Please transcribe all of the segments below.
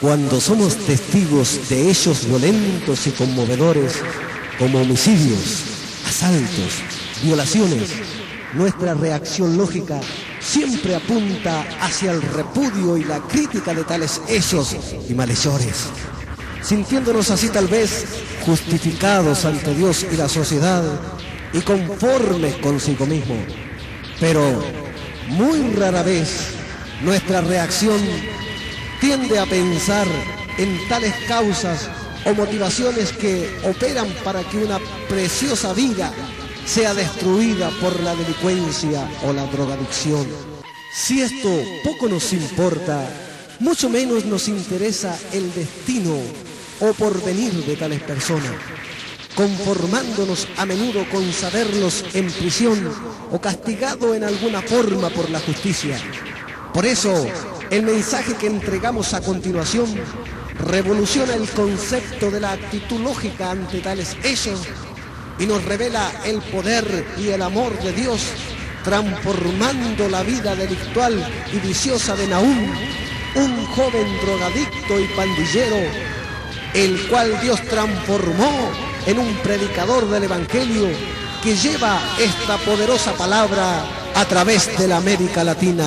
Cuando somos testigos de hechos violentos y conmovedores como homicidios, asaltos, violaciones, nuestra reacción lógica siempre apunta hacia el repudio y la crítica de tales hechos y malhechores, sintiéndonos así tal vez justificados ante Dios y la sociedad y conformes consigo mismo. Pero muy rara vez nuestra reacción tiende a pensar en tales causas o motivaciones que operan para que una preciosa vida sea destruida por la delincuencia o la drogadicción. Si esto poco nos importa, mucho menos nos interesa el destino o porvenir de tales personas, conformándonos a menudo con saberlos en prisión o castigado en alguna forma por la justicia. Por eso, el mensaje que entregamos a continuación revoluciona el concepto de la actitud lógica ante tales hechos y nos revela el poder y el amor de Dios, transformando la vida delictual y viciosa de Nahum, un joven drogadicto y pandillero, el cual Dios transformó en un predicador del Evangelio que lleva esta poderosa palabra a través de la América Latina.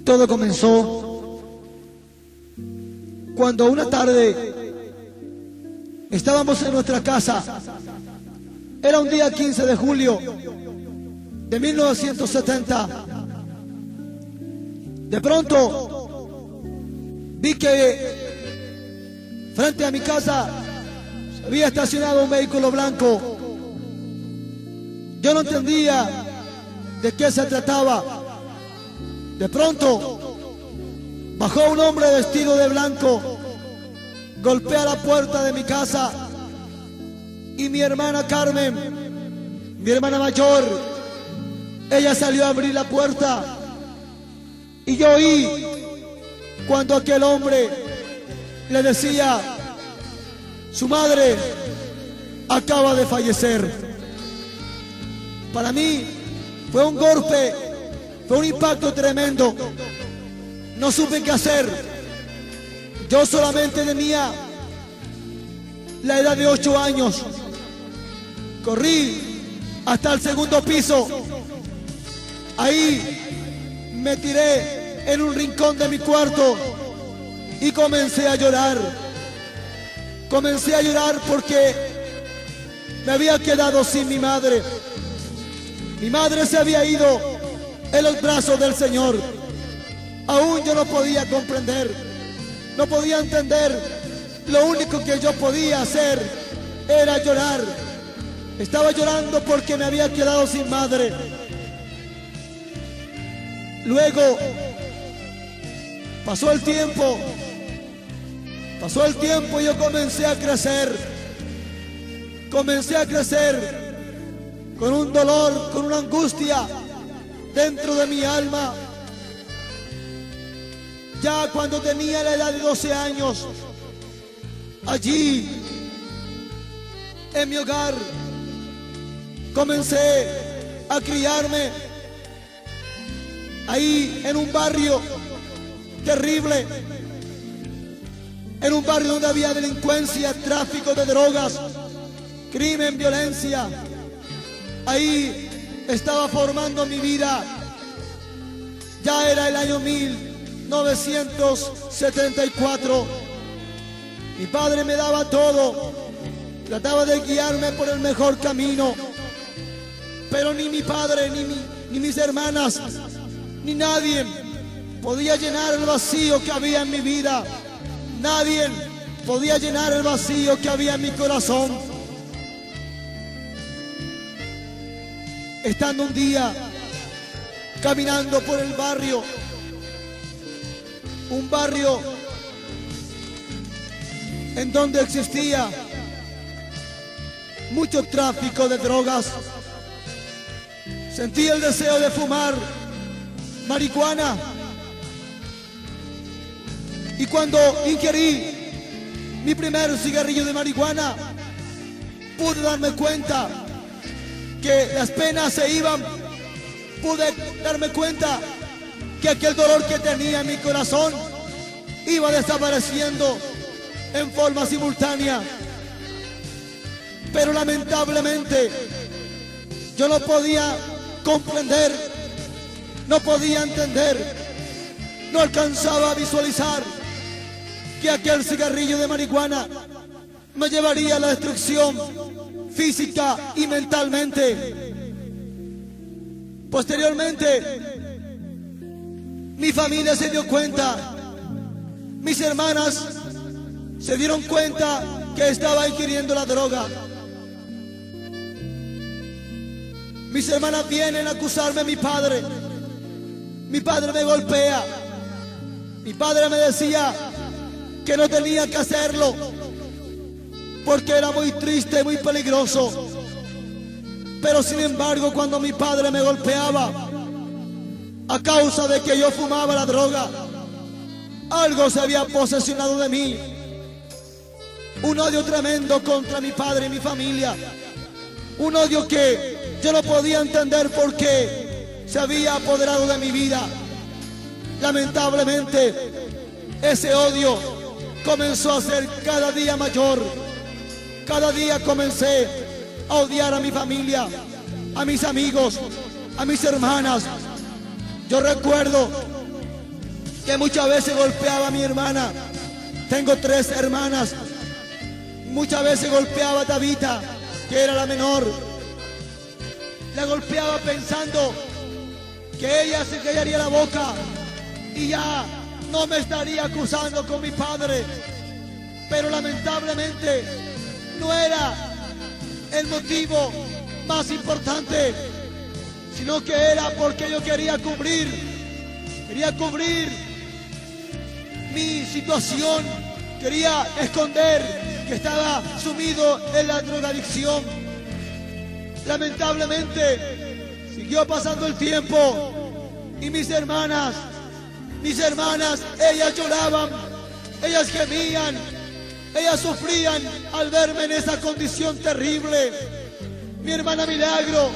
Todo comenzó cuando una tarde estábamos en nuestra casa. Era un día 15 de julio de 1970. De pronto vi que frente a mi casa se había estacionado un vehículo blanco. Yo no entendía de qué se trataba. De pronto bajó un hombre vestido de blanco, golpea la puerta de mi casa y mi hermana Carmen, mi hermana mayor, ella salió a abrir la puerta y yo oí cuando aquel hombre le decía: su madre acaba de fallecer. Para mí fue un golpe, fue un impacto tremendo. No supe qué hacer. Yo solamente tenía la edad de 8 años. Corrí hasta el segundo piso. Ahí me tiré en un rincón de mi cuarto y comencé a llorar. Comencé a llorar porque me había quedado sin mi madre. Mi madre se había ido en los brazos del Señor. Aún yo no podía comprender, no podía entender. Lo único que yo podía hacer era llorar. Estaba llorando porque me había quedado sin madre. Luego pasó el tiempo y yo comencé a crecer. Comencé a crecer con un dolor, con una angustia dentro de mi alma. Ya cuando tenía la edad de 12 años, Allí, en mi hogar, comencé a criarme. Ahí en un barrio terrible, en un barrio donde había delincuencia, tráfico de drogas, crimen, violencia. Ahí estaba formando mi vida. Ya era el año 1974. Mi padre me daba todo, trataba de guiarme por el mejor camino, pero ni mi padre, ni mis hermanas, ni nadie podía llenar el vacío que había en mi vida. Nadie podía llenar el vacío que había en mi corazón. Estando un día caminando por el barrio, un barrio en donde existía mucho tráfico de drogas, sentí el deseo de fumar marihuana. Y cuando ingerí mi primer cigarrillo de marihuana, pude darme cuenta que las penas se iban. Pude darme cuenta que aquel dolor que tenía en mi corazón iba desapareciendo en forma simultánea. Pero lamentablemente yo no podía comprender, no podía entender, no alcanzaba a visualizar que aquel cigarrillo de marihuana me llevaría a la destrucción física y mentalmente. Posteriormente, mi familia se dio cuenta, mis hermanas se dieron cuenta que estaba ingiriendo la droga. Mis hermanas vienen a acusarme a mi padre. Mi padre me golpea. Mi padre me decía que no tenía que hacerlo porque era muy triste, muy peligroso. Pero sin embargo, cuando mi padre me golpeaba a causa de que yo fumaba la droga, algo se había posesionado de mí. Un odio tremendo contra mi padre y mi familia. Un odio que yo no podía entender por qué se había apoderado de mi vida. Lamentablemente, ese odio comenzó a ser cada día mayor. Cada día comencé a odiar a mi familia, a mis amigos, a mis hermanas. Yo recuerdo que muchas veces golpeaba a mi hermana. Tengo 3 hermanas. Muchas veces golpeaba a Tabita, que era la menor. La golpeaba pensando que ella se callaría la boca y ya no me estaría acusando con mi padre. Pero lamentablemente no era el motivo más importante, sino que era porque yo quería cubrir mi situación, quería esconder que estaba sumido en la drogadicción. Lamentablemente siguió pasando el tiempo y mis hermanas, ellas lloraban, ellas gemían, ellas sufrían al verme en esa condición terrible. Mi hermana Milagro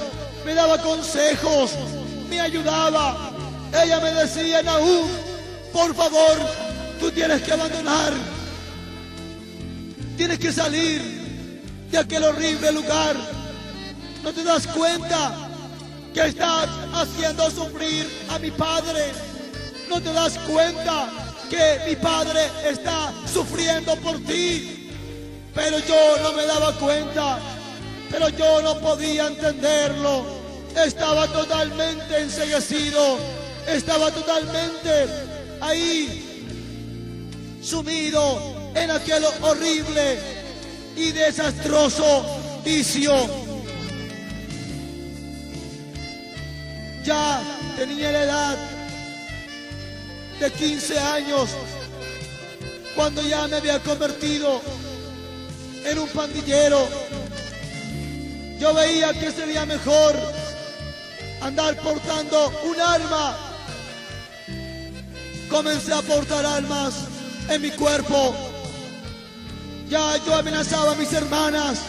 me daba consejos, me ayudaba. Ella me decía: Nahum, por favor, tú tienes que abandonar, tienes que salir de aquel horrible lugar. ¿No te das cuenta que estás haciendo sufrir a mi padre? ¿No te das cuenta que mi padre está sufriendo por ti? Pero yo no me daba cuenta, pero yo no podía entenderlo. Estaba totalmente enceguecido, estaba totalmente ahí, sumido en aquel horrible y desastroso vicio. Ya tenía la edad de 15 años cuando ya me había convertido en un pandillero. Yo veía que sería mejor andar portando un arma. Comencé a portar armas en mi cuerpo. Ya yo amenazaba a mis hermanas,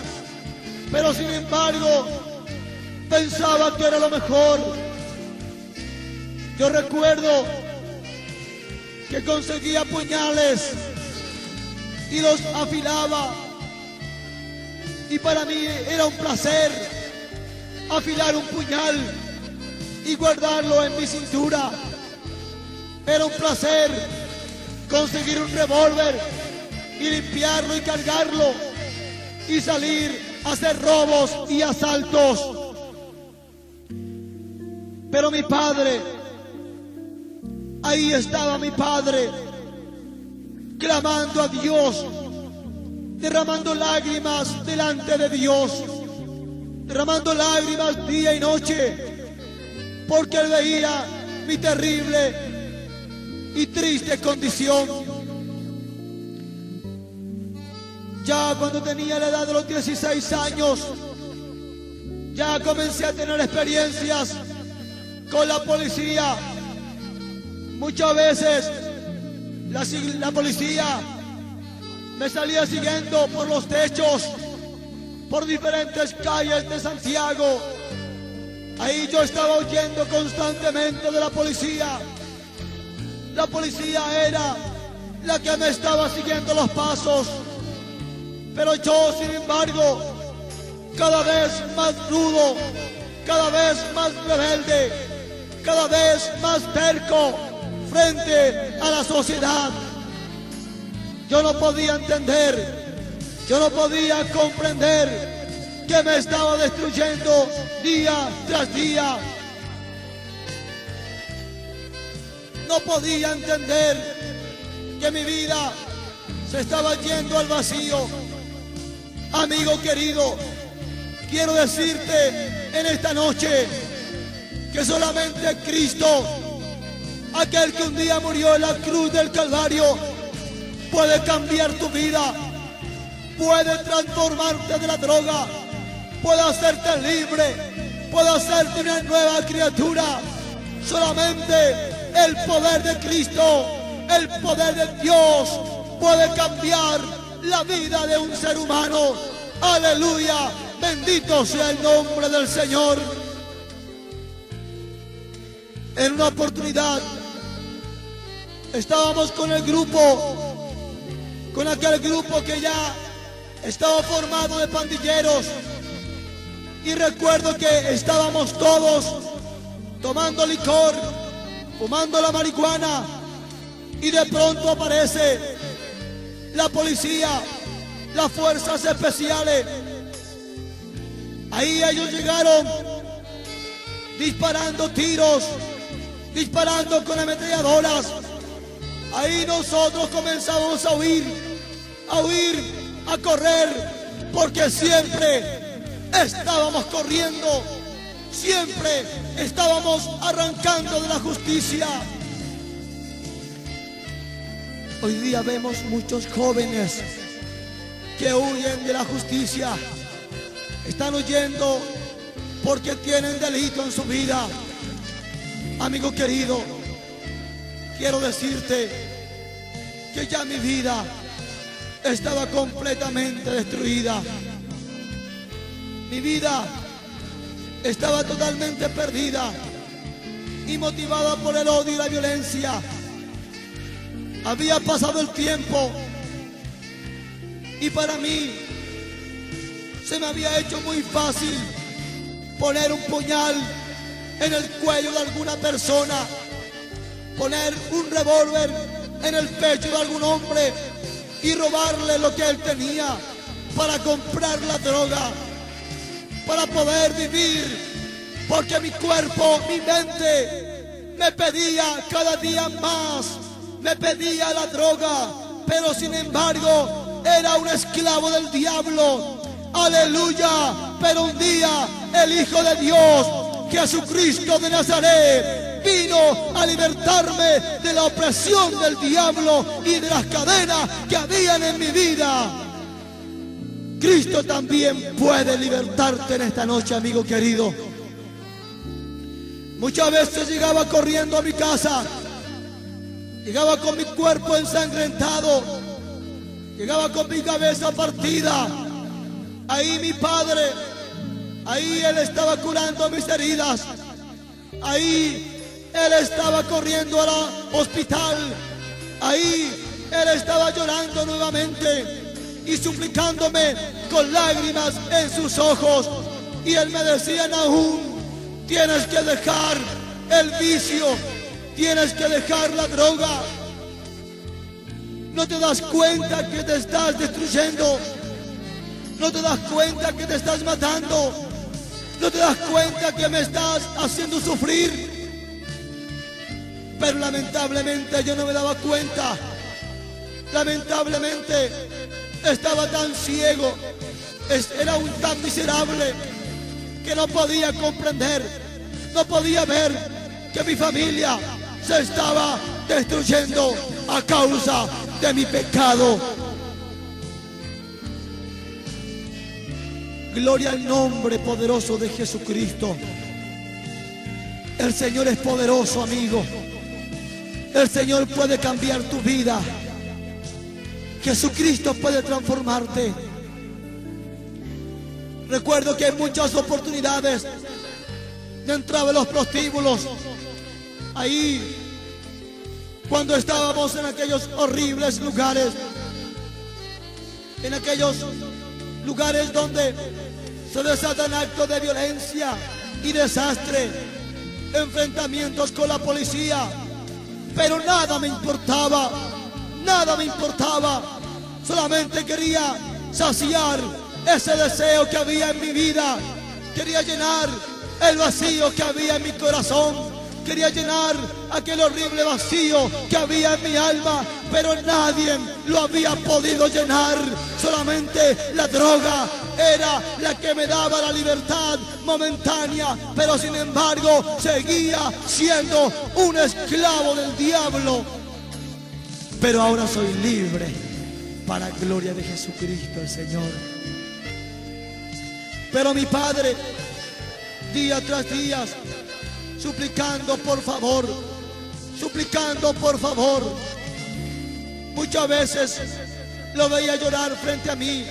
pero sin embargo pensaba que era lo mejor. Yo recuerdo que conseguía puñales y los afilaba, y para mí era un placer afilar un puñal y guardarlo en mi cintura. Era un placer conseguir un revólver y limpiarlo y cargarlo y salir a hacer robos y asaltos. Pero mi padre, ahí estaba mi padre, clamando a Dios, derramando lágrimas delante de Dios, derramando lágrimas día y noche, porque él veía mi terrible y triste condición. Ya cuando tenía la edad de los 16 años, ya comencé a tener experiencias con la policía. Muchas veces la policía me salía siguiendo por los techos, por diferentes calles de Santiago. Ahí yo estaba huyendo constantemente de la policía. La policía era la que me estaba siguiendo los pasos. Pero yo, sin embargo, cada vez más rudo, cada vez más rebelde, cada vez más terco frente a la sociedad. Yo no podía entender, yo no podía comprender que me estaba destruyendo día tras día. No podía entender que mi vida se estaba yendo al vacío. Amigo querido, quiero decirte en esta noche que solamente Cristo, aquel que un día murió en la cruz del Calvario, puede cambiar tu vida, puede transformarte de la droga, puede hacerte libre, puede hacerte una nueva criatura. Solamente el poder de Cristo, el poder de Dios puede cambiar la vida de un ser humano. Aleluya, bendito sea el nombre del Señor. En una oportunidad estábamos con el grupo, con aquel grupo que ya estaba formado de pandilleros, y recuerdo que estábamos todos tomando licor, fumando la marihuana, y de pronto aparece la policía, las fuerzas especiales. Ahí ellos llegaron disparando tiros, disparando con ametralladoras. Ahí nosotros comenzamos a huir, a correr, porque siempre estábamos corriendo, siempre estábamos arrancando de la justicia. Hoy día vemos muchos jóvenes que huyen de la justicia. Están huyendo porque tienen delito en su vida. Amigo querido, quiero decirte que ya mi vida estaba completamente destruida. Mi vida estaba totalmente perdida y motivada por el odio y la violencia. Había pasado el tiempo y para mí se me había hecho muy fácil poner un puñal en el cuello de alguna persona, poner un revólver en el pecho de algún hombre y robarle lo que él tenía para comprar la droga, para poder vivir, porque mi cuerpo, mi mente me pedía cada día más, me pedía la droga, pero sin embargo era un esclavo del diablo. Aleluya. Pero un día el Hijo de Dios, Jesucristo de Nazaret, vino a libertarme de la opresión del diablo y de las cadenas que habían en mi vida. Cristo también puede libertarte en esta noche, amigo querido. Muchas veces llegaba corriendo a mi casa, llegaba con mi cuerpo ensangrentado, llegaba con mi cabeza partida. Ahí mi padre, ahí él estaba curando mis heridas. Ahí él estaba corriendo al hospital. Ahí él estaba llorando nuevamente y suplicándome con lágrimas en sus ojos. Y él me decía: Nahum, tienes que dejar el vicio, tienes que dejar la droga. ¿No te das cuenta que te estás destruyendo? ¿No te das cuenta que te estás matando? ¿No te das cuenta que me estás haciendo sufrir? Pero lamentablemente yo no me daba cuenta. Lamentablemente estaba tan ciego, era un tan miserable que no podía comprender, no podía ver que mi familia se estaba destruyendo a causa de mi pecado. Gloria al nombre poderoso de Jesucristo. El Señor es poderoso, amigo. El Señor puede cambiar tu vida. Jesucristo puede transformarte. Recuerdo que hay muchas oportunidades de entrar a los prostíbulos. Ahí, cuando estábamos en aquellos horribles lugares, en aquellos lugares donde se desatan actos de violencia y desastre, enfrentamientos con la policía, pero nada me importaba, nada me importaba. Solamente quería saciar ese deseo que había en mi vida. Quería llenar el vacío que había en mi corazón. Quería llenar aquel horrible vacío que había en mi alma, pero nadie lo había podido llenar. Solamente la droga era la que me daba la libertad momentánea, pero sin embargo seguía siendo un esclavo del diablo. Pero ahora soy libre para gloria de Jesucristo el Señor. Pero mi padre, día tras día, suplicando por favor, suplicando por favor. Muchas veces lo veía llorar frente a mí.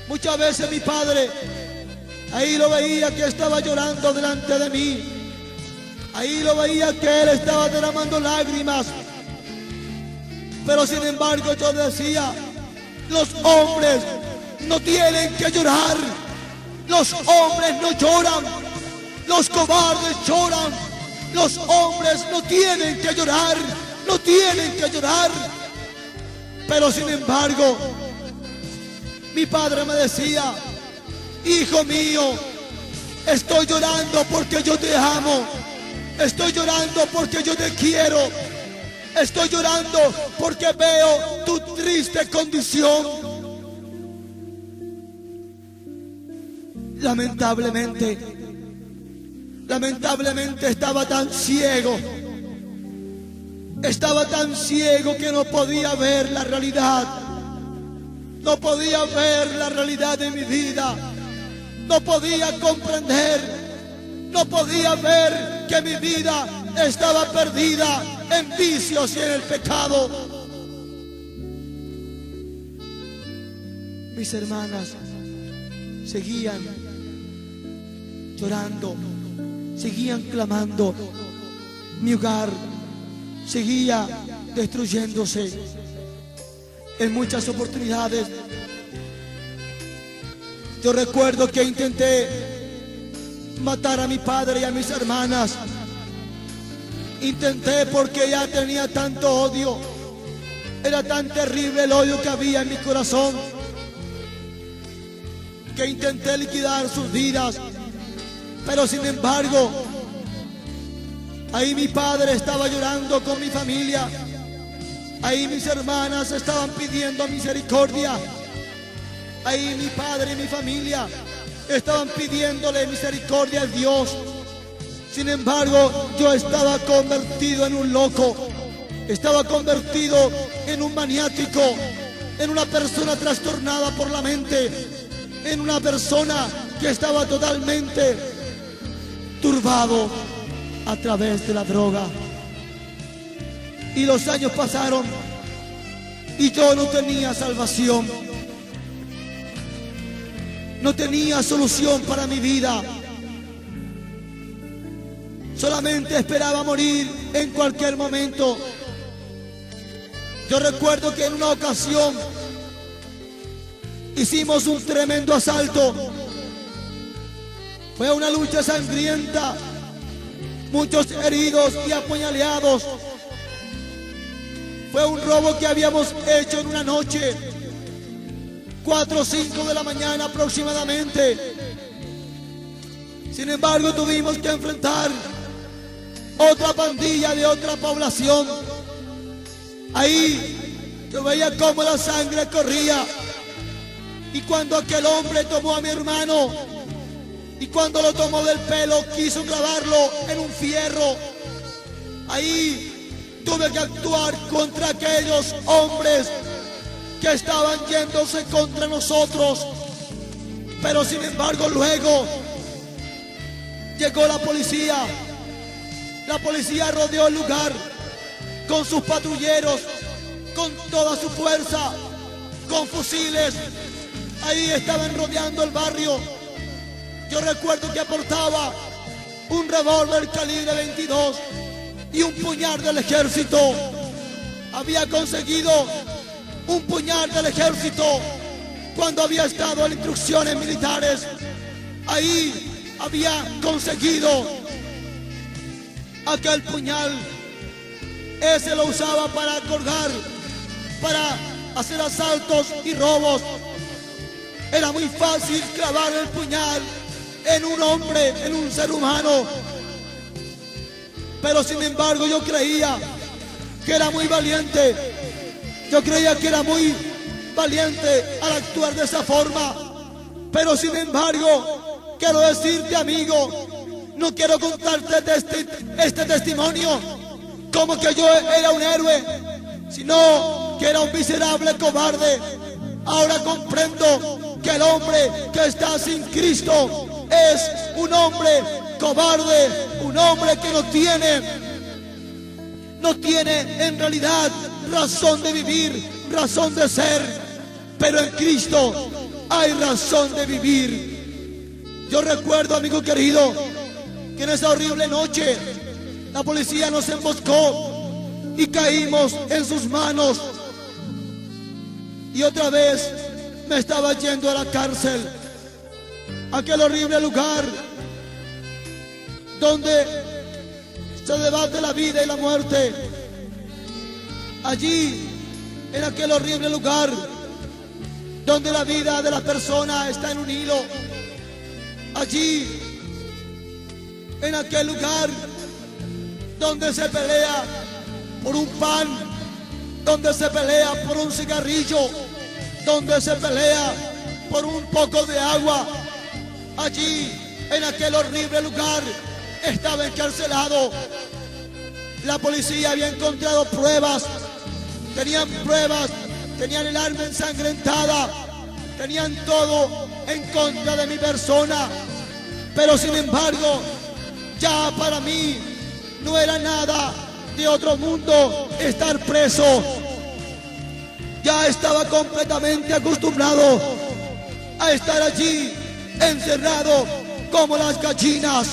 Muchas veces mi padre, ahí lo veía que estaba llorando delante de mí. Ahí lo veía que él estaba derramando lágrimas. Pero sin embargo yo decía: los hombres no tienen que llorar. Los hombres no lloran. Los cobardes lloran. Los hombres no tienen que llorar. No tienen que llorar. Pero sin embargo, mi padre me decía: hijo mío, estoy llorando porque yo te amo. Estoy llorando porque yo te quiero. Estoy llorando porque veo tu triste condición. Lamentablemente estaba tan ciego. Estaba tan ciego que no podía ver la realidad. No podía ver la realidad de mi vida. No podía comprender. No podía ver que mi vida estaba perdida en vicios y en el pecado. Mis hermanas seguían llorando, seguían clamando. Mi hogar seguía destruyéndose. En muchas oportunidades yo recuerdo que intenté matar a mi padre y a mis hermanas. Intenté porque ya tenía tanto odio. Era tan terrible el odio que había en mi corazón, que intenté liquidar sus vidas. Pero sin embargo, ahí mi padre estaba llorando con mi familia. Ahí mis hermanas estaban pidiendo misericordia. Ahí mi padre y mi familia estaban pidiéndole misericordia a Dios. Sin embargo, yo estaba convertido en un loco. Estaba convertido en un maniático, en una persona trastornada por la mente, en una persona que estaba totalmente turbado a través de la droga. Y los años pasaron y yo no tenía salvación. No tenía solución para mi vida. Solamente esperaba morir en cualquier momento. Yo recuerdo que en una ocasión hicimos un tremendo asalto. Fue una lucha sangrienta, muchos heridos y apuñaleados. Fue un robo que habíamos hecho en una noche, 4 o 5 de la mañana aproximadamente. Sin embargo, tuvimos que enfrentar otra pandilla de otra población. Ahí yo veía cómo la sangre corría. Y cuando aquel hombre tomó a mi hermano, y cuando lo tomó del pelo, quiso clavarlo en un fierro, ahí tuve que actuar contra aquellos hombres que estaban yéndose contra nosotros. Pero sin embargo, luego llegó la policía. La policía rodeó el lugar con sus patrulleros, con toda su fuerza, con fusiles. Ahí estaban rodeando el barrio. Yo recuerdo que aportaba un revólver calibre 22 y un puñal del ejército. Había conseguido un puñal del ejército cuando había estado en instrucciones militares. Ahí había conseguido aquel puñal. Ese lo usaba para colgar, para hacer asaltos y robos. Era muy fácil clavar el puñal en un hombre, en un ser humano. Pero sin embargo yo creía que era muy valiente. Yo creía que era muy valiente al actuar de esa forma. Pero sin embargo, quiero decirte, amigo, no quiero contarte de este testimonio como que yo era un héroe, sino que era un miserable cobarde. Ahora comprendo que el hombre que está sin Cristo es un hombre cobarde, un hombre que no tiene en realidad razón de vivir, razón de ser, pero en Cristo hay razón de vivir. Yo recuerdo, amigo querido, que en esa horrible noche la policía nos emboscó y caímos en sus manos. Y otra vez me estaba yendo a la cárcel, aquel horrible lugar donde se debate la vida y la muerte. Allí, en aquel horrible lugar donde la vida de la persona está en un hilo. Allí, en aquel lugar donde se pelea por un pan, donde se pelea por un cigarrillo, donde se pelea por un poco de agua. Allí, en aquel horrible lugar, estaba encarcelado. La policía había encontrado pruebas, tenían el arma ensangrentada, tenían todo en contra de mi persona. Pero sin embargo, ya para mí no era nada de otro mundo estar preso. Ya estaba completamente acostumbrado a estar allí encerrado como las gallinas,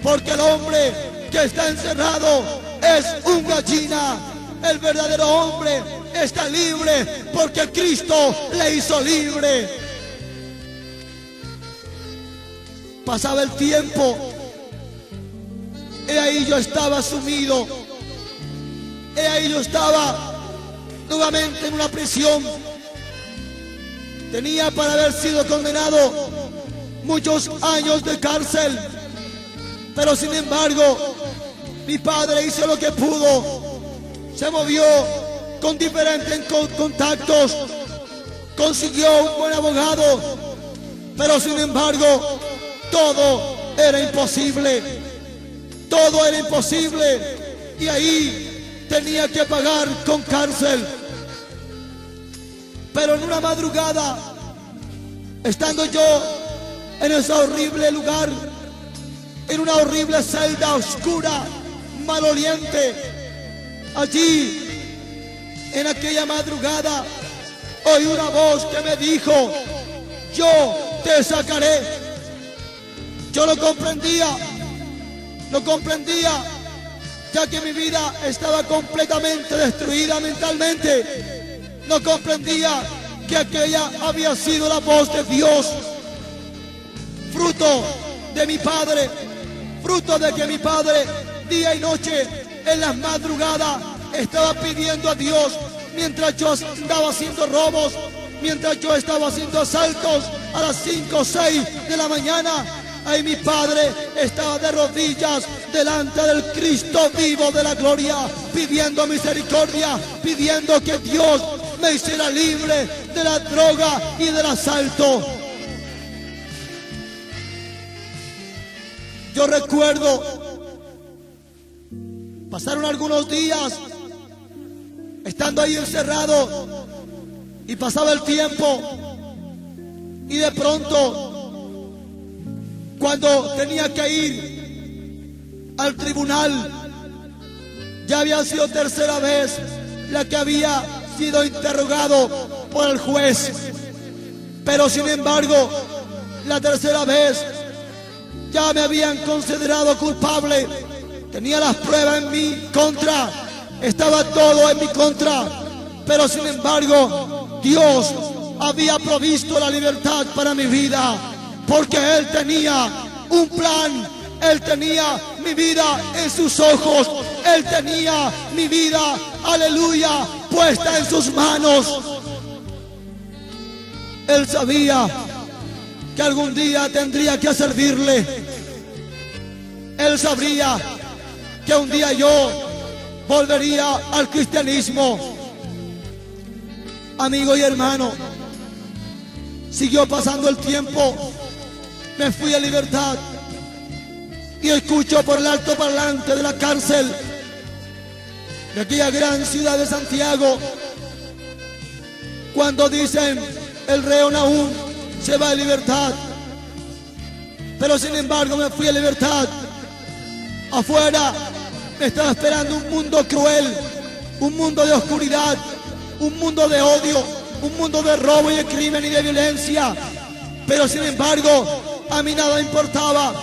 porque el hombre que está encerrado es un gallina. El verdadero hombre está libre porque Cristo le hizo libre. Pasaba el tiempo y ahí yo estaba sumido. Y ahí yo estaba nuevamente en una prisión. Tenía para haber sido condenado muchos años de cárcel. Pero sin embargo, mi padre hizo lo que pudo. Se movió con diferentes contactos. Consiguió un buen abogado. Pero sin embargo, todo era imposible. Todo era imposible. Y ahí tenía que pagar con cárcel. Pero en una madrugada, estando yo en ese horrible lugar, en una horrible celda oscura, maloliente, allí En aquella madrugada oí una voz que me dijo: yo te sacaré. Yo no comprendía, ya que mi vida estaba completamente destruida mentalmente. No comprendía que aquella había sido la voz de Dios, fruto de mi padre, fruto de que mi padre día y noche en las madrugadas estaba pidiendo a Dios, mientras yo andaba haciendo robos, mientras yo estaba haciendo asaltos a las 5 o 6 de la mañana. Ahí mi padre estaba de rodillas delante del Cristo vivo de la gloria, pidiendo misericordia, pidiendo que Dios me hiciera libre de la droga y del asalto. Yo recuerdo, pasaron algunos días estando ahí encerrado y pasaba el tiempo y de pronto, cuando tenía que ir al tribunal, ya había sido tercera vez la que había sido interrogado por el juez, pero sin embargo la tercera vez ya me habían considerado culpable. Tenía las pruebas en mi contra, estaba todo en mi contra, pero sin embargo Dios había provisto la libertad para mi vida, porque Él tenía un plan. Él tenía mi vida en sus ojos. Él tenía mi vida, aleluya, puesta en sus manos. Él sabía que algún día tendría que servirle. Él sabría que un día yo volvería al cristianismo. Amigo y hermano, siguió pasando el tiempo. Me fui a libertad y escucho por el altoparlante de la cárcel de aquella gran ciudad de Santiago, cuando dicen: el reo Nahum se va a libertad. Pero sin embargo me fui a libertad. Afuera me estaba esperando un mundo cruel, un mundo de oscuridad, un mundo de odio, un mundo de robo y de crimen y de violencia. Pero sin embargo a mí nada importaba,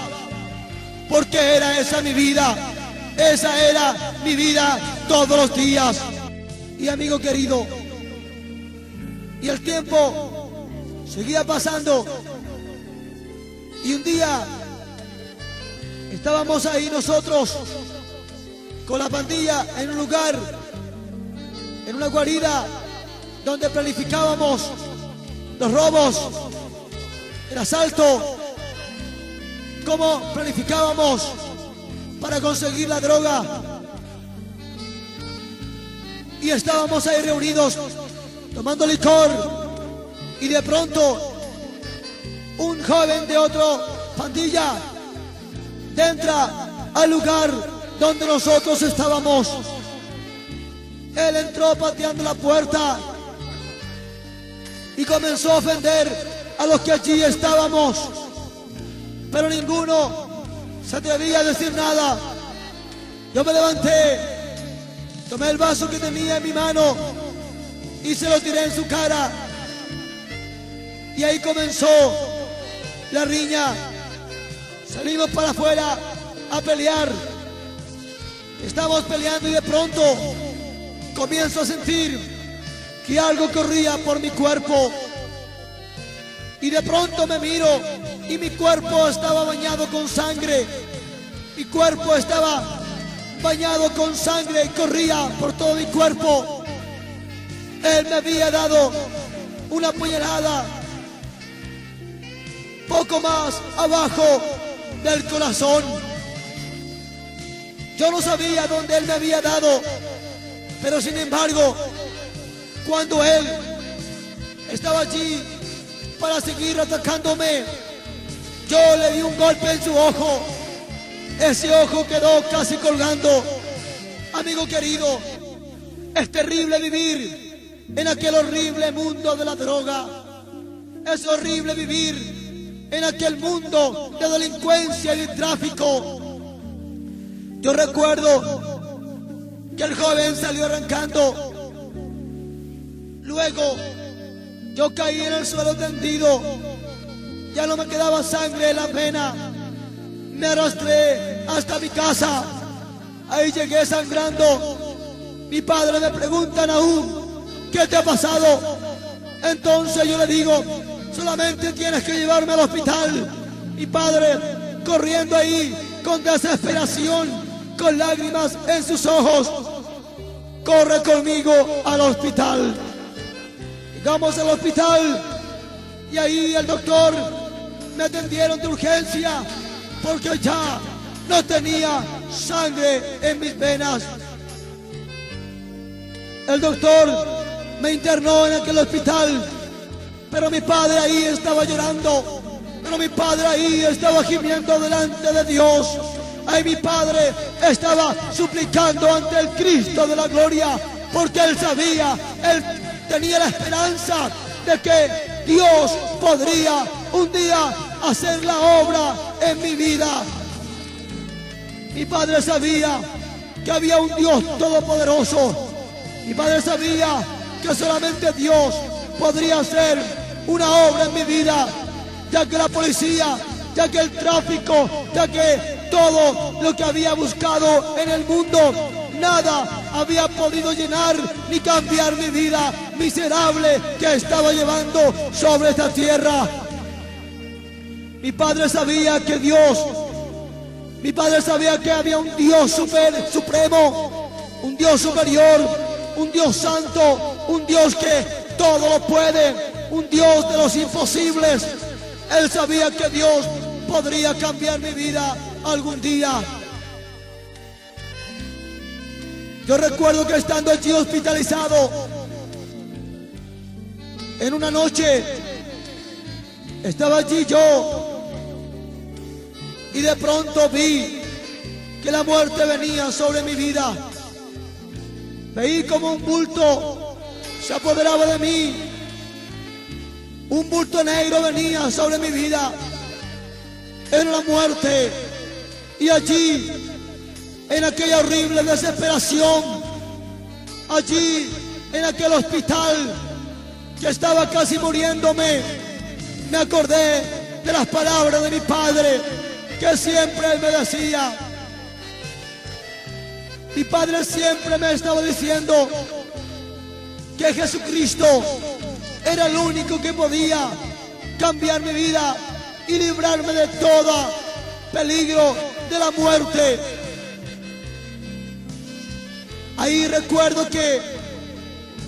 porque era esa mi vida. Esa era mi vida todos los días. Y amigo querido, y el tiempo seguía pasando, y un día estábamos ahí nosotros con la pandilla en un lugar, en una guarida donde planificábamos los robos, el asalto, cómo planificábamos para conseguir la droga. Y estábamos ahí reunidos tomando licor, y de pronto un joven de otra pandilla entra al lugar donde nosotros estábamos. Él entró pateando la puerta y comenzó a ofender a los que allí estábamos, pero ninguno se atrevía a decir nada. Yo me levanté, tomé el vaso que tenía en mi mano y se lo tiré en su cara, y ahí comenzó la riña. Salimos para afuera a pelear. Estamos peleando y de pronto comienzo a sentir que algo corría por mi cuerpo, y de pronto me miro y mi cuerpo estaba bañado con sangre. Mi cuerpo estaba bañado con sangre y corría por todo mi cuerpo. Él me había dado una puñalada poco más abajo del corazón. Yo no sabía dónde él me había dado, pero sin embargo, cuando él estaba allí para seguir atacándome, yo le di un golpe en su ojo. Ese ojo quedó casi colgando. Amigo querido, es terrible vivir en aquel horrible mundo de la droga. Es horrible vivir en aquel mundo de delincuencia y de tráfico. Yo recuerdo que el joven salió arrancando Luego yo caí en el suelo tendido. Ya no me quedaba sangre en la vena. Me arrastré hasta mi casa. Ahí llegué sangrando. Mi padre me pregunta: Nahum, ¿qué te ha pasado? Entonces yo le digo: solamente tienes que llevarme al hospital. Mi padre, corriendo ahí con desesperación, con lágrimas en sus ojos, corre conmigo al hospital. Llegamos al hospital y ahí el doctor me atendieron de urgencia porque ya no tenía sangre en mis venas. El doctor me internó en aquel hospital, pero mi padre ahí estaba llorando, pero mi padre ahí estaba gimiendo delante de Dios. Ahí mi padre estaba suplicando ante el Cristo de la gloria, porque él sabía, él tenía la esperanza de que Dios podría un día hacer la obra en mi vida. Mi padre sabía que había un Dios todopoderoso. Mi padre sabía que solamente Dios podría hacer una obra en mi vida, ya que la policía, ya que el tráfico, ya que todo lo que había buscado en el mundo, nada había podido llenar ni cambiar mi vida miserable que estaba llevando sobre esta tierra. Mi padre sabía que mi padre sabía que había un Dios supremo, un Dios superior, un Dios santo, un Dios que todo lo puede, un Dios de los imposibles. Él sabía que Dios podría cambiar mi vida algún día. Yo recuerdo que estando allí hospitalizado, en una noche, estaba allí yo y de pronto vi que la muerte venía sobre mi vida. Veí como un bulto se apoderaba de mí. Un bulto negro venía sobre mi vida. Era la muerte. Y allí, en aquella horrible desesperación, allí, en aquel hospital que estaba casi muriéndome, me acordé de las palabras de mi padre, que siempre él me decía. Mi padre siempre me estaba diciendo que Jesucristo era el único que podía cambiar mi vida y librarme de todo peligro de la muerte. Ahí recuerdo que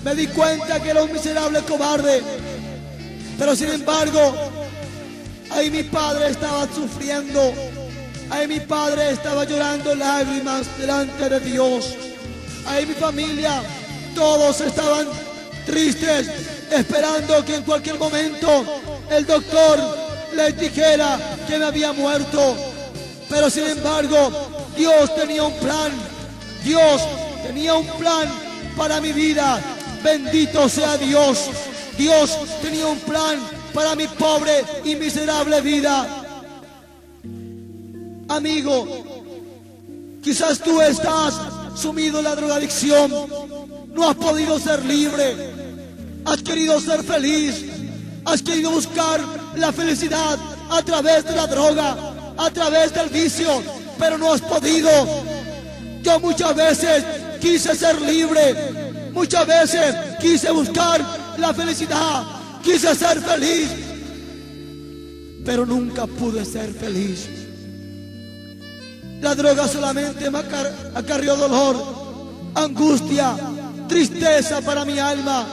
me di cuenta que era un miserable cobarde, pero sin embargo, ahí mi padre estaba sufriendo. Ahí mi padre estaba llorando lágrimas delante de Dios. Ahí mi familia, todos estaban tristes, esperando que en cualquier momento el doctor les dijera que me había muerto. Pero sin embargo, Dios tenía un plan. Dios tenía un plan para mi vida. Bendito sea Dios. Dios tenía un plan para mi pobre y miserable vida. Amigo, quizás tú estás sumido en la drogadicción. No has podido ser libre. Has querido ser feliz. Has querido buscar la felicidad a través de la droga, a través del vicio, pero no has podido. Yo muchas veces quise ser libre. Muchas veces quise buscar la felicidad. Quise ser feliz, pero nunca pude ser feliz. La droga solamente me acarrió dolor, angustia, tristeza para mi alma.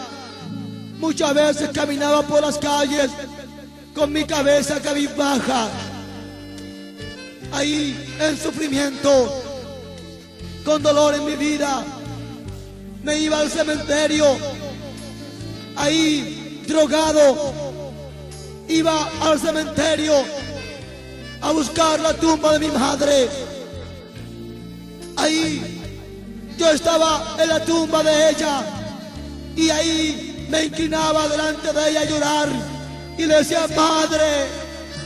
Muchas veces caminaba por las calles con mi cabeza cabizbaja, ahí en sufrimiento, con dolor en mi vida. Me iba al cementerio, ahí drogado, iba al cementerio a buscar la tumba de mi madre. Ahí yo estaba en la tumba de ella y ahí me inclinaba delante de ella a llorar y le decía: madre,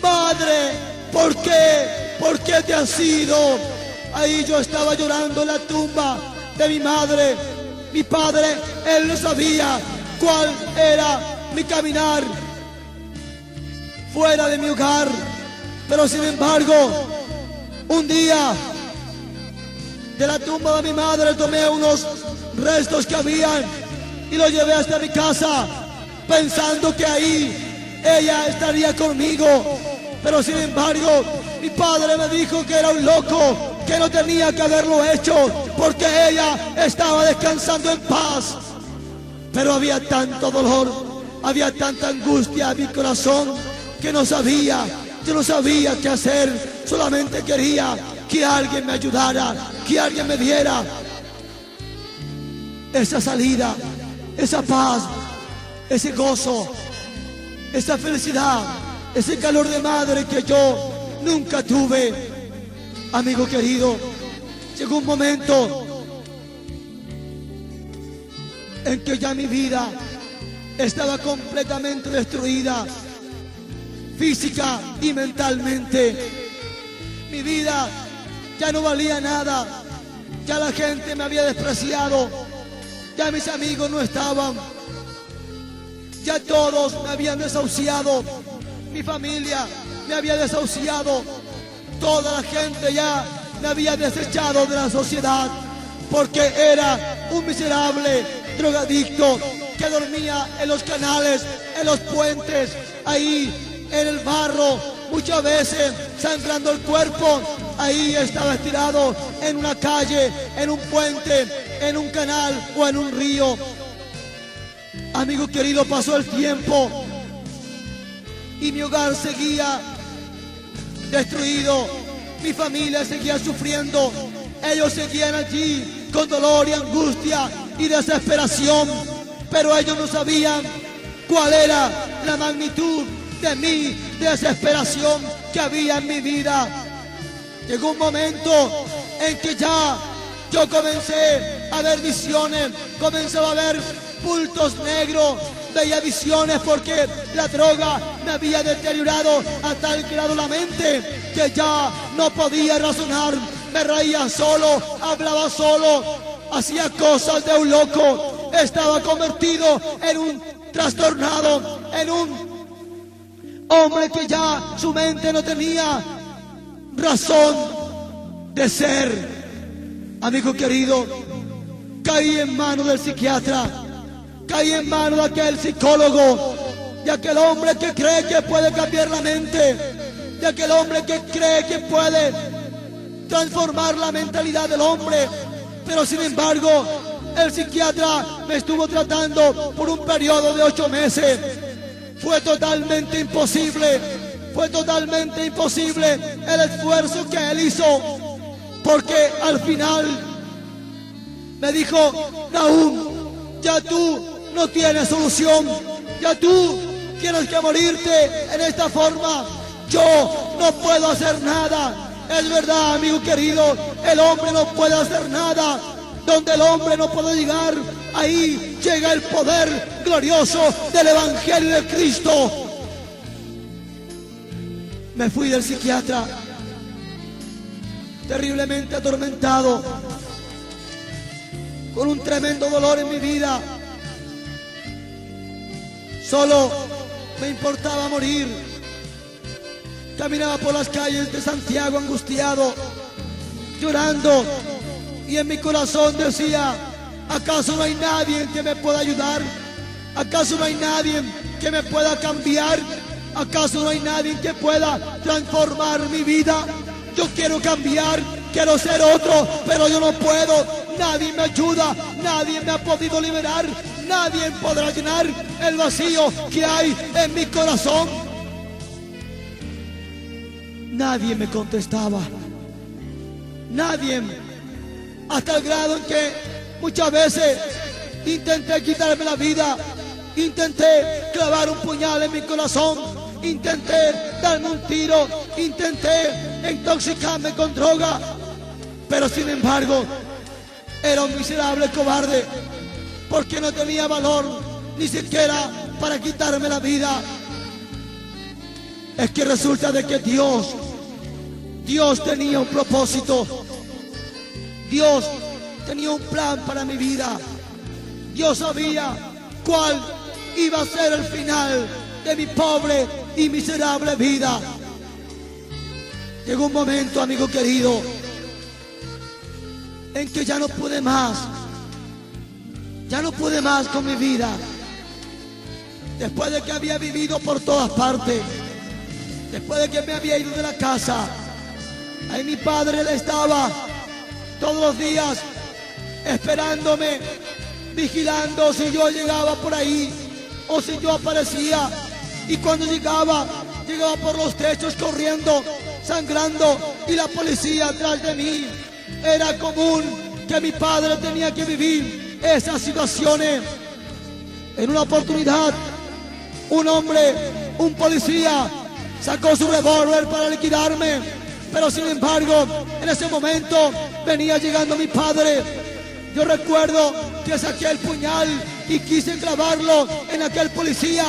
madre, ¿por qué? ¿Por qué te has ido? Ahí yo estaba llorando en la tumba de mi madre. Mi padre, él lo sabía, cuál era mi caminar fuera de mi hogar. Pero sin embargo, un día de la tumba de mi madre tomé unos restos que habían y los llevé hasta mi casa, pensando que ahí ella estaría conmigo. Pero sin embargo, mi padre me dijo que era un loco, que no tenía que haberlo hecho, porque ella estaba descansando en paz. Pero había tanto dolor, había tanta angustia en mi corazón que yo no sabía qué hacer. Solamente quería que alguien me ayudara, que alguien me diera esa salida, esa paz, ese gozo, esa felicidad, ese calor de madre que yo nunca tuve. Amigo querido, llegó un momento en que ya mi vida estaba completamente destruida, física y mentalmente. Mi vida ya no valía nada, ya la gente me había despreciado, ya mis amigos no estaban, ya todos me habían desahuciado, mi familia me había desahuciado, toda la gente ya me había desechado de la sociedad, porque era un miserable drogadicto que dormía en los canales, en los puentes, ahí en el barro, muchas veces sangrando el cuerpo. Ahí estaba estirado en una calle, en un puente, en un canal o en un río. Amigo querido, pasó el tiempo y mi hogar seguía destruido, mi familia seguía sufriendo, ellos seguían allí con dolor y angustia y desesperación, pero ellos no sabían cuál era la magnitud de mi desesperación que había en mi vida. Llegó un momento en que ya yo comencé a ver visiones, comenzaba a ver bultos negros, veía visiones porque la droga me había deteriorado a tal grado la mente que ya no podía razonar, me reía solo, hablaba solo, hacía cosas de un loco, estaba convertido en un trastornado, en un hombre que ya su mente no tenía razón de ser. Amigo querido, caí en manos del psiquiatra, caí en manos de aquel psicólogo, de aquel hombre que cree que puede cambiar la mente, de aquel hombre que cree que puede transformar la mentalidad del hombre. Pero sin embargo, el psiquiatra me estuvo tratando por un periodo de 8 meses. Fue totalmente imposible el esfuerzo que él hizo, porque al final me dijo: Nahum, ya tú no tienes solución, ya tú tienes que morirte en esta forma, yo no puedo hacer nada. Es verdad, amigo querido, el hombre no puede hacer nada. Donde el hombre no puede llegar, ahí llega el poder glorioso del Evangelio de Cristo. Me fui del psiquiatra terriblemente atormentado, con un tremendo dolor en mi vida. Solo me importaba morir. Caminaba por las calles de Santiago angustiado, llorando, y en mi corazón decía: ¿acaso no hay nadie que me pueda ayudar? ¿Acaso no hay nadie que me pueda cambiar? ¿Acaso no hay nadie que pueda transformar mi vida? Yo quiero cambiar, quiero ser otro, pero yo no puedo. Nadie me ayuda, nadie me ha podido liberar, nadie podrá llenar el vacío que hay en mi corazón. Nadie me contestaba, nadie, hasta el grado en que muchas veces intenté quitarme la vida, intenté clavar un puñal en mi corazón, intenté darme un tiro, intenté intoxicarme con droga, pero sin embargo era un miserable cobarde, porque no tenía valor ni siquiera para quitarme la vida. Es que resulta de que Dios tenía un propósito, Dios tenía un plan para mi vida. Dios sabía cuál iba a ser el final de mi pobre y miserable vida. Llegó un momento, amigo querido, en que ya no pude más. Ya no pude más con mi vida. Después de que había vivido por todas partes, después de que me había ido de la casa, ahí mi padre estaba todos los días esperándome, vigilando si yo llegaba por ahí o si yo aparecía. Y cuando llegaba por los techos corriendo, sangrando, y la policía atrás de mí. Era común que mi padre tenía que vivir esas situaciones. En una oportunidad, un policía, sacó su revólver para liquidarme, pero sin embargo, en ese momento venía llegando mi padre. Yo recuerdo que saqué el puñal y quise clavarlo en aquel policía,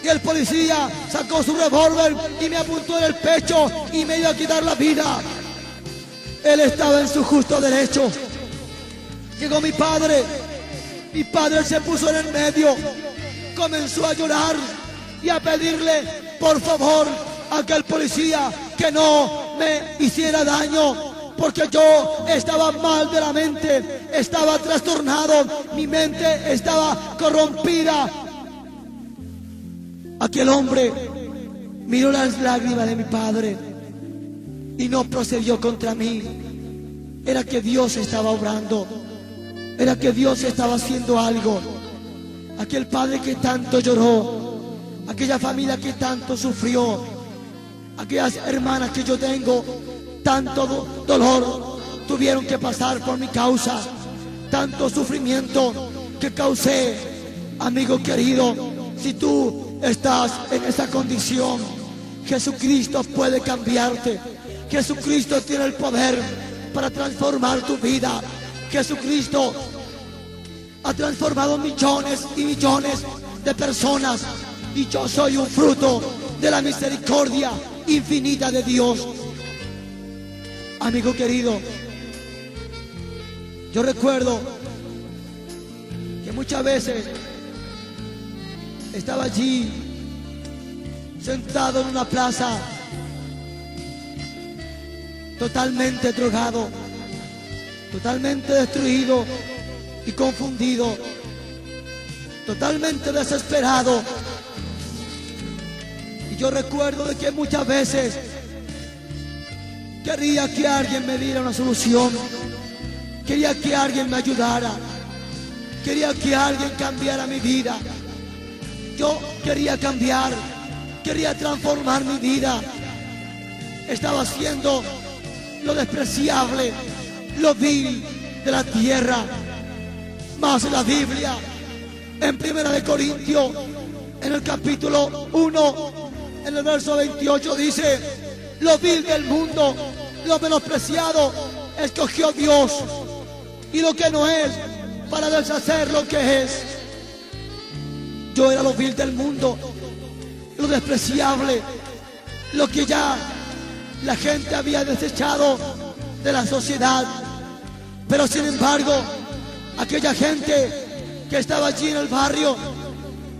y el policía sacó su revólver y me apuntó en el pecho y me iba a quitar la vida. Él estaba en su justo derecho. Llegó mi padre se puso en el medio, comenzó a llorar y a pedirle por favor a aquel policía que no me hiciera daño, porque yo estaba mal de la mente, estaba trastornado, mi mente estaba corrompida. Aquel hombre miró las lágrimas de mi padre y no procedió contra mí. Era que Dios estaba obrando, era que Dios estaba haciendo algo. Aquel padre que tanto lloró, aquella familia que tanto sufrió, aquellas hermanas que yo tengo, tanto dolor tuvieron que pasar por mi causa, tanto sufrimiento que causé. Amigo querido, si tú estás en esa condición, Jesucristo puede cambiarte. Jesucristo tiene el poder para transformar tu vida. Jesucristo ha transformado millones y millones de personas, y yo soy un fruto de la misericordia infinita de Dios. Amigo querido, yo recuerdo que muchas veces estaba allí sentado en una plaza, totalmente drogado, totalmente destruido y confundido, totalmente desesperado. Y yo recuerdo de que muchas veces quería que alguien me diera una solución, quería que alguien me ayudara, quería que alguien cambiara mi vida. Yo quería cambiar, quería transformar mi vida. Estaba haciendo lo despreciable, lo vil de la tierra. Mas la Biblia, en 1 Corintios, en el capítulo 1, en el verso 28, dice: lo vil del mundo, lo menospreciado, escogió Dios, y lo que no es, para deshacer lo que es. Yo era lo vil del mundo, lo despreciable, lo que ya la gente había desechado de la sociedad. Pero sin embargo, aquella gente que estaba allí en el barrio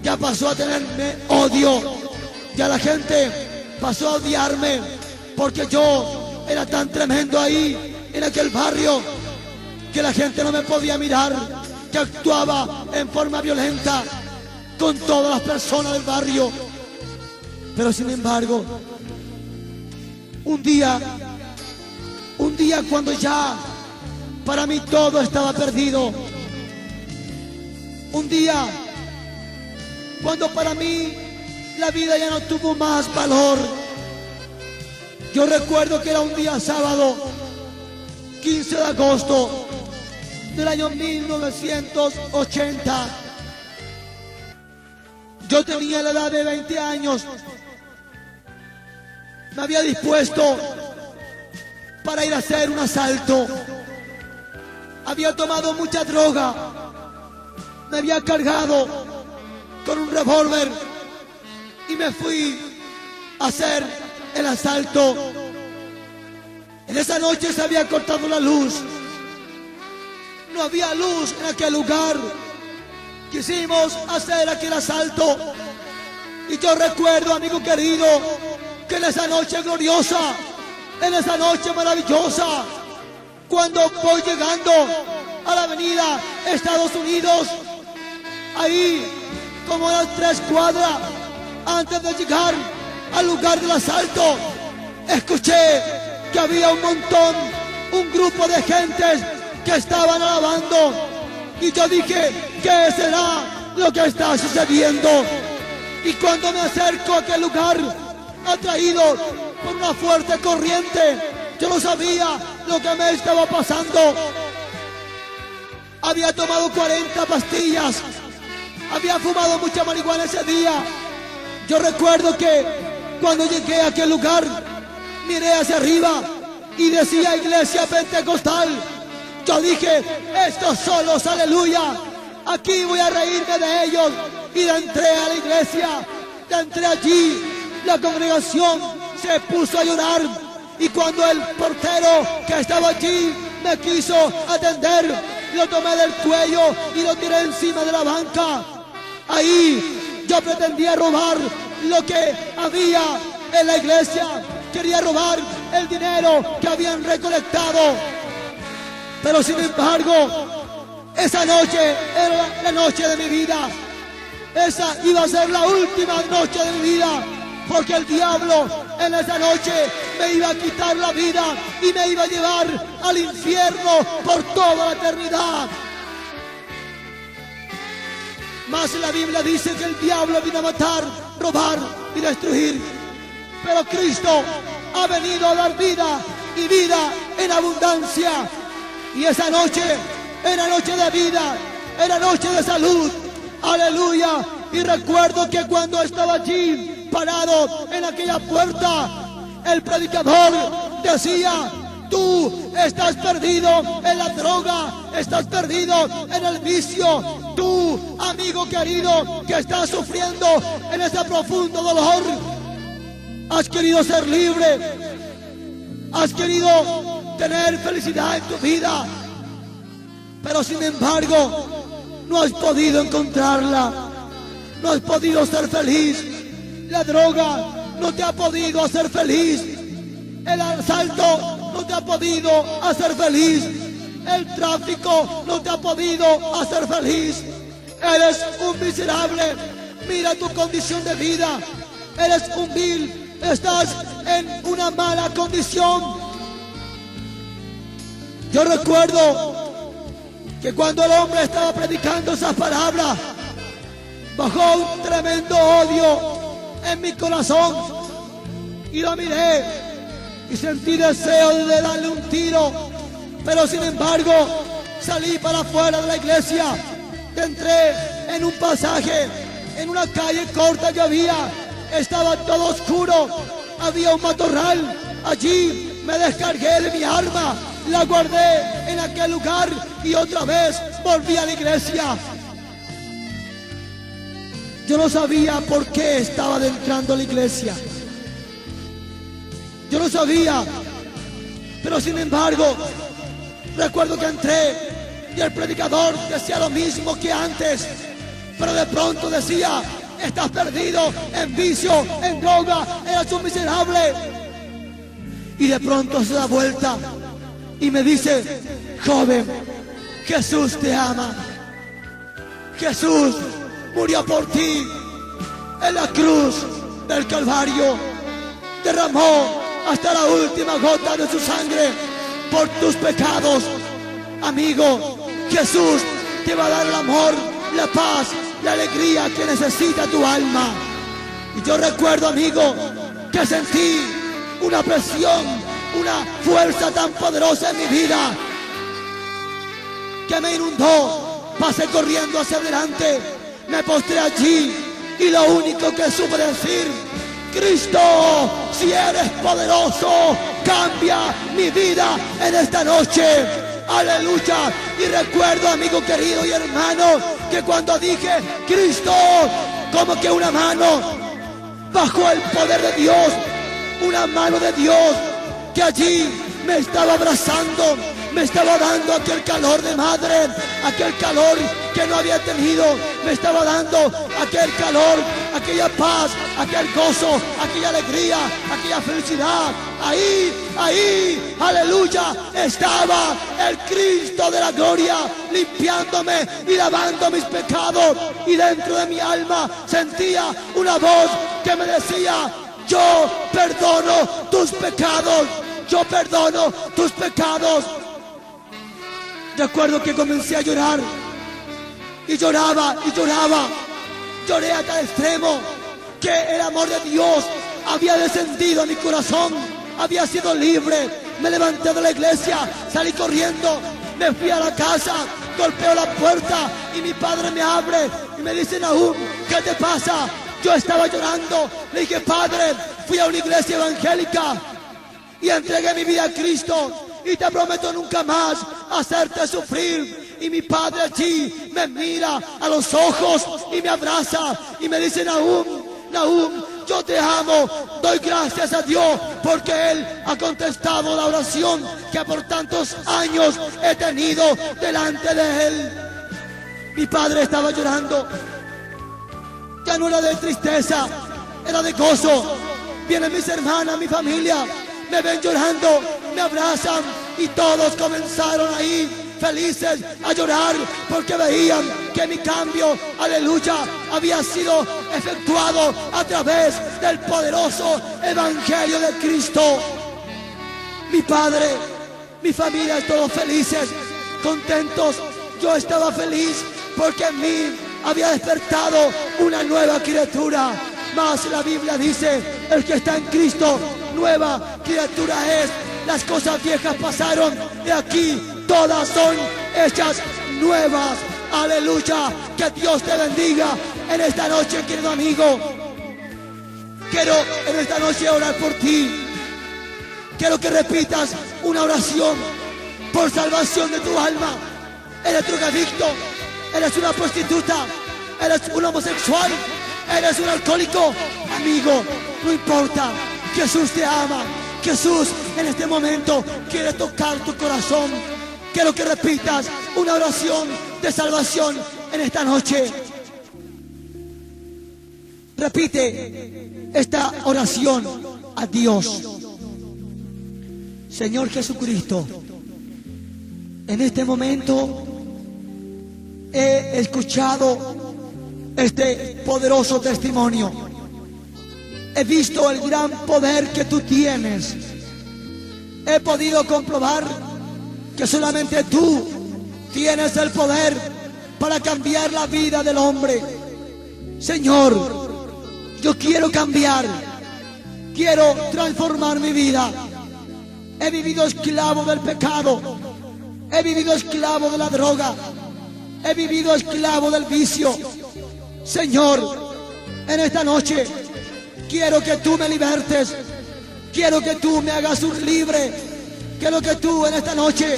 ya pasó a tenerme odio. Ya la gente pasó a odiarme, porque yo era tan tremendo ahí en aquel barrio que la gente no me podía mirar, que actuaba en forma violenta con todas las personas del barrio. Pero sin embargo, un día cuando ya para mí todo estaba perdido, un día cuando para mí la vida ya no tuvo más valor, yo recuerdo que era un día sábado, 15 de agosto del año 1980. Yo tenía la edad de 20 años. Me había dispuesto para ir a hacer un asalto. Había tomado mucha droga. Me había cargado con un revólver y me fui a hacer el asalto. En esa noche se había cortado la luz. No había luz en aquel lugar. quisimos hacer aquel asalto. Y yo recuerdo, amigo querido, que en esa noche gloriosa, en esa noche maravillosa, cuando voy llegando a la avenida Estados Unidos, ahí como a las 3 cuadras antes de llegar al lugar del asalto, escuché que había un grupo de gentes que estaban alabando. Y yo dije, ¿qué será lo que está sucediendo? Y cuando me acerco a aquel lugar, atraído por una fuerte corriente, yo no sabía lo que me estaba pasando. Había tomado 40 pastillas, había fumado mucha marihuana ese día. Yo recuerdo que cuando llegué a aquel lugar, miré hacia arriba y decía Iglesia Pentecostal. Yo dije, estos solos, aleluya, aquí voy a reírme de ellos. Y entré a la iglesia, entré allí, la congregación se puso a llorar. Y cuando el portero que estaba allí me quiso atender, lo tomé del cuello y lo tiré encima de la banca. Ahí yo pretendía robar lo que había en la iglesia, quería robar el dinero que habían recolectado. Pero sin embargo, esa noche era la noche de mi vida. Esa iba a ser la última noche de mi vida, porque el diablo en esa noche me iba a quitar la vida y me iba a llevar al infierno por toda la eternidad. Mas la Biblia dice que el diablo vino a matar, robar y destruir. Pero Cristo ha venido a dar vida y vida en abundancia. Y esa noche era noche de vida, era noche de salud. Aleluya. Y recuerdo que cuando estaba allí parado en aquella puerta, el predicador decía, tú estás perdido en la droga, estás perdido en el vicio. Tú, amigo querido, que estás sufriendo en ese profundo dolor, has querido ser libre, has querido tener felicidad en tu vida, pero sin embargo no has podido encontrarla, no has podido ser feliz. La droga no te ha podido hacer feliz, el asalto no te ha podido hacer feliz, el tráfico no te ha podido hacer feliz. Eres un miserable, mira tu condición de vida, eres un vil, estás en una mala condición. Yo recuerdo que cuando el hombre estaba predicando esas palabras, bajó un tremendo odio en mi corazón, y lo miré y sentí deseo de darle un tiro, pero sin embargo salí para afuera de la iglesia, entré en un pasaje, en una calle corta que había, estaba todo oscuro, había un matorral, allí me descargué de mi arma, la guardé en aquel lugar y otra vez volví a la iglesia. Yo no sabía por qué estaba entrando a la iglesia. Yo no sabía, pero sin embargo, recuerdo que entré y el predicador decía lo mismo que antes, pero de pronto decía, estás perdido en vicio, en droga, eres un miserable. Y de pronto se da vuelta y me dice, joven, Jesús te ama. Jesús murió por ti en la cruz del Calvario. Derramó hasta la última gota de su sangre por tus pecados. Amigo, Jesús te va a dar el amor, la paz, la alegría que necesita tu alma. Y yo recuerdo, amigo, que sentí una presión, una fuerza tan poderosa en mi vida que me inundó. Pasé corriendo hacia adelante, me postré allí y lo único que supe decir, Cristo, si eres poderoso, cambia mi vida en esta noche. Aleluya. Y recuerdo, amigo querido y hermano, que cuando dije Cristo, como que una mano bajo el poder de Dios, una mano de Dios que allí me estaba abrazando, me estaba dando aquel calor de madre, aquel calor que que no había tenido. Me estaba dando aquel calor, aquella paz, aquel gozo, aquella alegría, aquella felicidad. Ahí, aleluya, estaba el Cristo de la gloria limpiándome y lavando mis pecados. Y dentro de mi alma sentía una voz que me decía: yo perdono tus pecados, yo perdono tus pecados. Recuerdo que comencé a llorar y lloraba y lloraba. Lloré a tal extremo que el amor de Dios había descendido a mi corazón. Había sido libre. Me levanté de la iglesia, salí corriendo, me fui a la casa, golpeo la puerta y mi padre me abre y me dice: Nahum, ¿qué te pasa? Yo estaba llorando. Le dije: Padre, fui a una iglesia evangélica y entregué mi vida a Cristo y te prometo nunca más hacerte sufrir. Y mi padre allí me mira a los ojos y me abraza y me dice: Nahum, yo te amo. Doy gracias a Dios porque Él ha contestado la oración que por tantos años he tenido delante de Él. Mi padre estaba llorando. Ya no era de tristeza, era de gozo. Vienen mis hermanas, mi familia, me ven llorando, me abrazan y todos comenzaron ahí felices a llorar porque veían que mi cambio, aleluya, había sido efectuado a través del poderoso evangelio de Cristo. Mi padre, mi familia, todos felices, contentos. Yo estaba feliz porque en mí había despertado una nueva criatura. Mas la Biblia dice: el que está en Cristo, nueva criatura es. Las cosas viejas pasaron y aquí todas son hechas nuevas. Aleluya. Que Dios te bendiga en esta noche, querido amigo. Quiero en esta noche orar por ti. Quiero que repitas una oración por salvación de tu alma. Eres drogadicto, eres una prostituta, eres un homosexual, eres un alcohólico. Amigo, no importa. Jesús te ama. Jesús en este momento quiere tocar tu corazón. Quiero que repitas una oración de salvación en esta noche. Repite esta oración a Dios. Señor Jesucristo, en este momento he escuchado este poderoso testimonio. He visto el gran poder que tú tienes. He podido comprobar que solamente tú tienes el poder para cambiar la vida del hombre. Señor, yo quiero cambiar. Quiero transformar mi vida. He vivido esclavo del pecado. He vivido esclavo de la droga. He vivido esclavo del vicio. Señor, en esta noche quiero que tú me libertes. Quiero que tú me hagas un libre. Quiero que tú en esta noche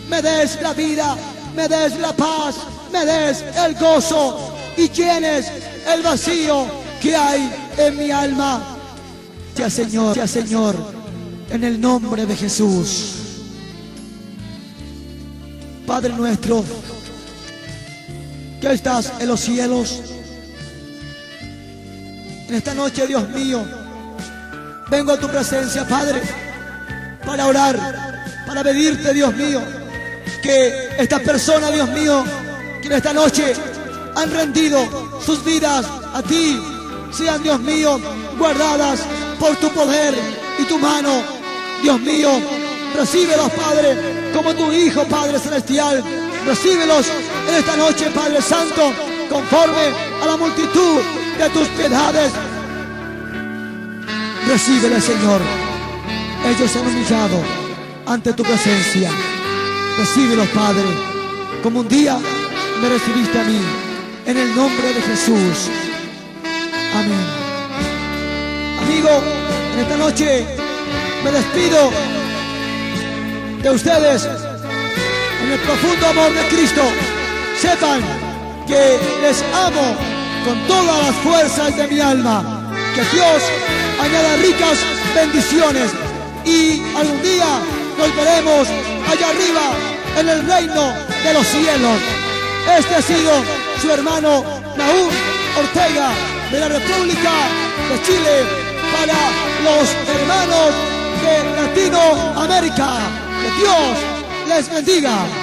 me des la vida, me des la paz, me des el gozo y llenes el vacío que hay en mi alma. Ya Señor, en el nombre de Jesús. Padre nuestro, que estás en los cielos, en esta noche, Dios mío, vengo a tu presencia, Padre, para orar, para pedirte, Dios mío, que estas personas, Dios mío, que en esta noche han rendido sus vidas a ti, sean, Dios mío, guardadas por tu poder y tu mano. Dios mío, recíbelos, Padre, como tu Hijo, Padre Celestial. Recíbelos en esta noche, Padre Santo, conforme a la multitud de tus piedades. Recíbeles, Señor. Ellos se han humillado ante tu presencia. Recíbelos, Padre, como un día me recibiste a mí. En el nombre de Jesús. Amén. Amigo, en esta noche me despido de ustedes en el profundo amor de Cristo. Sepan que les amo con todas las fuerzas de mi alma. Que Dios añada ricas bendiciones y algún día nos veremos allá arriba en el reino de los cielos. Este ha sido su hermano Nahum Ortega de la República de Chile para los hermanos de Latinoamérica. Que Dios les bendiga.